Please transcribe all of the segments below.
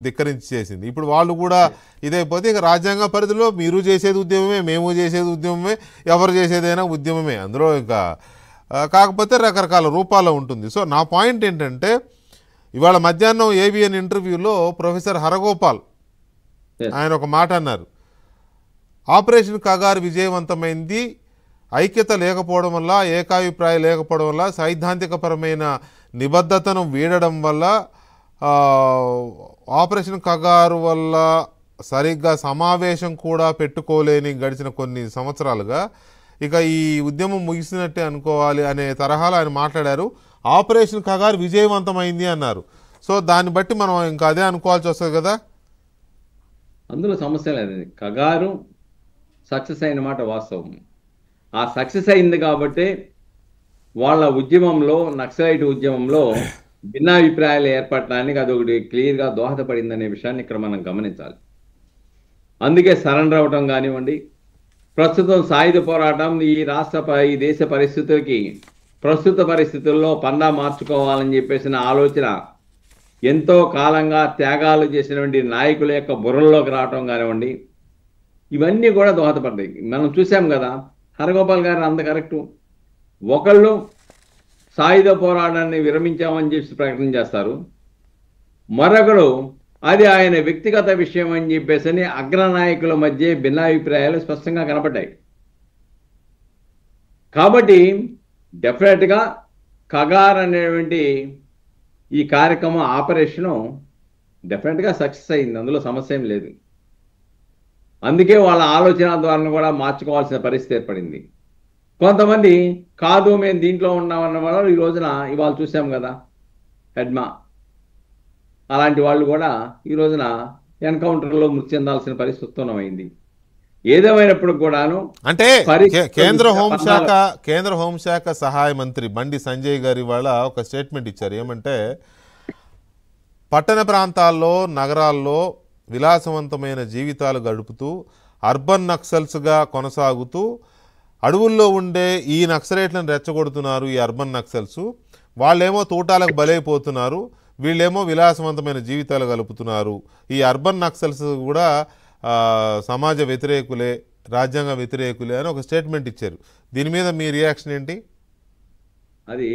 ధిక్కరించి చేసింది. ఇప్పుడు వాళ్ళు కూడా ఇదైపోతే ఇక రాజ్యాంగ పరిధిలో మీరు చేసేది ఉద్యమమే, మేము చేసేది ఉద్యమమే, ఎవరు చేసేదైనా ఉద్యమమే. అందులో ఇంకా కాకపోతే రకరకాల రూపాల్లో ఉంటుంది. సో నా పాయింట్ ఏంటంటే ఇవాళ మధ్యాహ్నం ఏబిఎన్ ఇంటర్వ్యూలో ప్రొఫెసర్ హరగోపాల్ ఆయన ఒక మాట అన్నారు. ఆపరేషన్ కగారు విజయవంతమైంది, ఐక్యత లేకపోవడం వల్ల, ఏకాభిప్రాయం లేకపోవడం వల్ల, సైద్ధాంతికపరమైన నిబద్ధతను వీడడం వల్ల, ఆపరేషన్ కగారు వల్ల సరిగ్గా సమావేశం కూడా పెట్టుకోలేని గడిచిన కొన్ని సంవత్సరాలుగా ఇక ఈ ఉద్యమం ముగిసినట్టే అనుకోవాలి అనే తరహాలో ఆయన మాట్లాడారు. ఆపరేషన్ కగారు విజయవంతమైంది అన్నారు. సో దాన్ని బట్టి మనం ఇంకా అదే అనుకోవాల్సి వస్తుంది కదా. అందులో సమస్య లేదు. కగారు సక్సెస్ అయిన మాట వాస్తవం. ఆ సక్సెస్ అయింది కాబట్టి వాళ్ళ ఉద్యమంలో, నక్సలైట్ ఉద్యమంలో భిన్నాభిప్రాయాలు ఏర్పడటానికి అదొకటి క్లియర్గా దోహదపడిందనే విషయాన్ని ఇక్కడ మనం గమనించాలి. అందుకే సరెండర్ అవటం కానివ్వండి, ప్రస్తుతం సాయుధ పోరాటం ఈ దేశ పరిస్థితులకి, ప్రస్తుత పరిస్థితుల్లో పందా మార్చుకోవాలని చెప్పేసిన ఆలోచన ఎంతో కాలంగా త్యాగాలు చేసినటువంటి నాయకుల యొక్క బుర్రల్లోకి రావటం కానివ్వండి, ఇవన్నీ కూడా దోహదపడ్డాయి. మనం చూసాం కదా, హరగోపాల్ గారు అంత కరెక్టు. ఒకళ్ళు సాయుధ పోరాటాన్ని విరమించామని చెప్పి ప్రకటన చేస్తారు, మరొకడు అది ఆయన వ్యక్తిగత విషయం అని చెప్పేసి అగ్రనాయకుల మధ్య భిన్నాభిప్రాయాలు స్పష్టంగా కనపడ్డాయి. కాబట్టి డెఫినెట్గా కగార్ అనేటువంటి ఈ కార్యక్రమం, ఆపరేషను డెఫినెట్గా సక్సెస్ అయింది, అందులో సమస్య ఏం లేదు. అందుకే వాళ్ళ ఆలోచన ద్వారా కూడా మార్చుకోవాల్సిన పరిస్థితి ఏర్పడింది. కొంతమంది కాదు మేము దీంట్లో ఉన్నామన్న వాళ్ళు ఈ రోజున ఇవాళ చూసాం కదా, హెడ్మా అలాంటి వాళ్ళు కూడా ఈ రోజున ఎన్కౌంటర్లో మృతి చెందాల్సిన పరిస్థితి ఉత్పన్నమైంది. ఏదేమైనప్పుడు కూడాను అంటే కేంద్ర హోంశాఖ సహాయ మంత్రి బండి సంజయ్ గారు ఇవాళ ఒక స్టేట్మెంట్ ఇచ్చారు. ఏమంటే పట్టణ ప్రాంతాల్లో, నగరాల్లో విలాసవంతమైన జీవితాలు గడుపుతూ అర్బన్ నక్సల్స్గా కొనసాగుతూ అడవుల్లో ఉండే ఈ నక్సలైట్లను రెచ్చగొడుతున్నారు ఈ అర్బన్ నక్సల్స్. వాళ్ళేమో తోటాలకు బలైపోతున్నారు, వీళ్ళేమో విలాసవంతమైన జీవితాలు గలుపుతున్నారు. ఈ అర్బన్ నక్సల్స్ కూడా సమాజ వ్యతిరేకులే, రాజ్యాంగ వ్యతిరేకులే అని ఒక స్టేట్మెంట్ ఇచ్చారు. దీని మీద మీ రియాక్షన్ ఏంటి? అది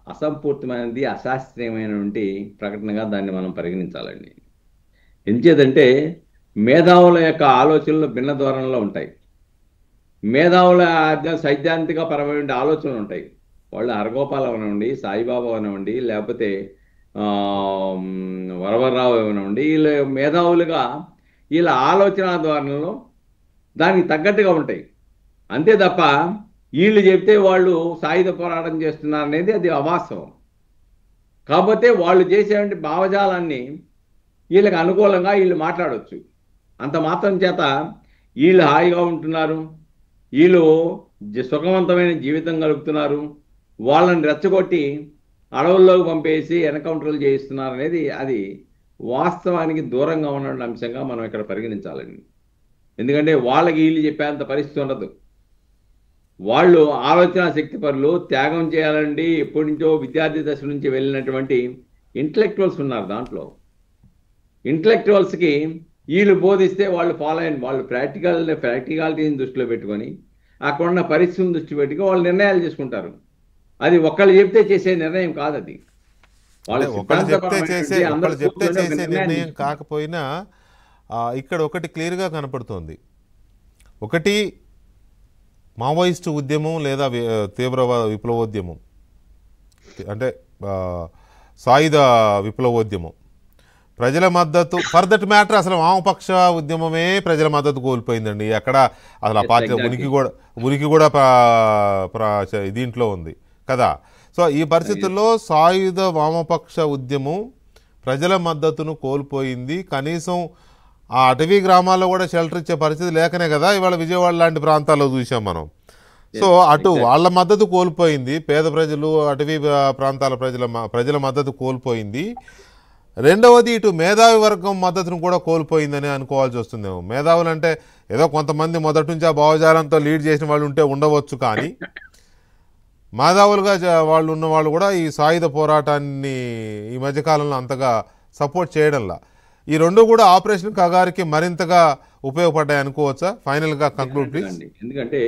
అసంపూర్తమైనది, అశాస్త్రీయమైనటువంటి ప్రకటనగా దాన్ని మనం పరిగణించాలండి. ఎంచేదంటే మేధావుల యొక్క ఆలోచనలు భిన్న ధోరణిలో ఉంటాయి. మేధావుల సైద్ధాంతిక పరమైన ఆలోచనలు ఉంటాయి. వాళ్ళు హరగోపాల్ అవనివ్వండి, సాయిబాబా అవనివ్వండి, లేకపోతే వరవరరావు అవనివ్వండి, వీళ్ళు మేధావులుగా వీళ్ళ ఆలోచన ధోరణిలో దానికి తగ్గట్టుగా ఉంటాయి. అంతే తప్ప వీళ్ళు చెప్తే వాళ్ళు సాయుధ పోరాటం చేస్తున్నారు అనేది అది అవాస్తవం. కాకపోతే వాళ్ళు చేసేటువంటి భావజాలాన్ని వీళ్ళకి అనుకూలంగా వీళ్ళు మాట్లాడవచ్చు. అంత మాత్రం చేత వీళ్ళు హాయిగా ఉంటున్నారు, వీళ్ళు సుఖవంతమైన జీవితం గడుపుతున్నారు, వాళ్ళని రెచ్చగొట్టి అడవుల్లోకి పంపేసి ఎన్కౌంటర్లు చేయిస్తున్నారు అనేది అది వాస్తవానికి దూరంగా ఉన్న అంశంగా మనం ఇక్కడ పరిగణించాలండి. ఎందుకంటే వాళ్ళకి వీళ్ళు చెప్పేంత పరిస్థితి ఉండదు. వాళ్ళు ఆలోచన శక్తి పరులు, త్యాగం చేయాలండి ఎప్పటి నుంచో విద్యార్థి దశ నుంచి వెళ్ళినటువంటి ఇంటలెక్చువల్స్ ఉన్నారు. దాంట్లో ఇంటలెక్చువల్స్కి వీళ్ళు బోధిస్తే వాళ్ళు ఫాలో అయిన, వాళ్ళు ప్రాక్టికాలిటీని దృష్టిలో పెట్టుకొని అక్కడ ఉన్న పరిస్థితిని దృష్టి పెట్టుకుని వాళ్ళు నిర్ణయాలు చేసుకుంటారు. అది ఒకళ్ళు చెప్తే చేసే నిర్ణయం కాదు. అది ఒకళ్ళు చెప్తే చేసే నిర్ణయం కాకపోయినా ఇక్కడ ఒకటి క్లియర్గా కనపడుతోంది. ఒకటి మావోయిస్టు ఉద్యమం లేదా తీవ్రవాద విప్లవోద్యమం, అంటే సాయుధ విప్లవోద్యమం, ప్రజల మద్దతు ఫర్ దట్ మ్యాటర్ అసలు వామపక్ష ఉద్యమమే ప్రజల మద్దతు కోల్పోయిందండి. అక్కడ అసలు ఆ పార్టీ ఉనికి కూడా దీంట్లో ఉంది కదా. సో ఈ పరిస్థితుల్లో సాయుధ వామపక్ష ఉద్యమం ప్రజల మద్దతును కోల్పోయింది. కనీసం ఆ అటవీ గ్రామాల్లో కూడా షెల్టర్ ఇచ్చే పరిస్థితి లేకనే కదా ఇవాళ విజయవాడ లాంటి ప్రాంతాల్లో చూసాం మనం. సో అటు వాళ్ళ మద్దతు కోల్పోయింది, పేద ప్రజలు, అటవీ ప్రాంతాల ప్రజల మద్దతు కోల్పోయింది. రెండవది ఇటు మేధావి వర్గం మద్దతును కూడా కోల్పోయిందని అనుకోవాల్సి వస్తుందేమో. మేధావులు అంటే ఏదో కొంతమంది మొదటి నుంచి ఆ భావజాలంతో లీడ్ చేసిన వాళ్ళు ఉంటే ఉండవచ్చు, కానీ మేధావులుగా వాళ్ళు ఉన్నవాళ్ళు కూడా ఈ సాయుధ పోరాటాన్ని ఈ మధ్యకాలంలో అంతగా సపోర్ట్ చేయడంలా. ఈ రెండు కూడా ఆపరేషన్ కగారుకి మరింతగా ఉపయోగపడ్డాయి అనుకోవచ్చా? ఫైనల్గా కంక్లూడ్ ప్లీజ్. ఎందుకంటే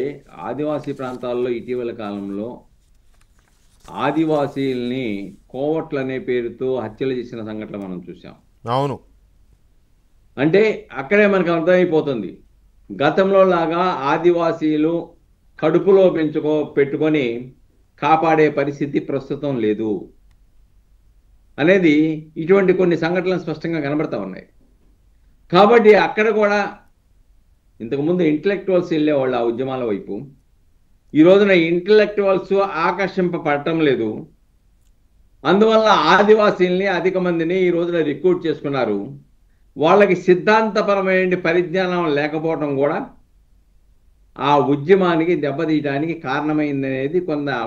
ఆదివాసీ ప్రాంతాల్లో ఇటీవల కాలంలో ఆదివాసీల్ని కోవట్లు అనే పేరుతో హత్యలు చేసిన సంఘటన మనం చూసాం. అవును. అంటే అక్కడే మనకు అర్థమైపోతుంది, గతంలో లాగా ఆదివాసీలు కడుపులో పెట్టుకొని కాపాడే పరిస్థితి ప్రస్తుతం లేదు అనేది ఇటువంటి కొన్ని సంఘటనలు స్పష్టంగా కనబడతా ఉన్నాయి. కాబట్టి అక్కడ కూడా ఇంతకుముందు ఇంటలెక్చువల్స్ వెళ్ళేవాళ్ళు ఆ ఉద్యమాల వైపు. ఈ రోజున ఇంటలెక్చువల్స్ ఆకర్షింపబడటం లేదు. అందువల్ల ఆదివాసీల్ని అధిక మందిని ఈ రోజున రిక్రూట్ చేసుకున్నారు. వాళ్ళకి సిద్ధాంతపరమైన పరిజ్ఞానం లేకపోవడం కూడా ఆ ఉద్యమానికి దెబ్బతీయడానికి కారణమైందనేది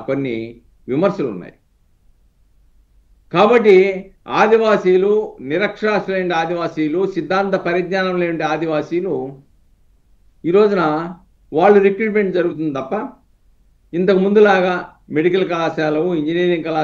కొన్ని విమర్శలు ఉన్నాయి. కాబట్టి ఆదివాసీలు, నిరక్షరాస్యులైన ఆదివాసీలు, సిద్ధాంత పరిజ్ఞానం లేని ఆదివాసీలు ఈ రోజున వాళ్ళు రిక్రూట్మెంట్ జరుగుతుంది తప్ప ఇంతకు ముందులాగా మెడికల్ కళాశాలలు, ఇంజనీరింగ్ కళాశాల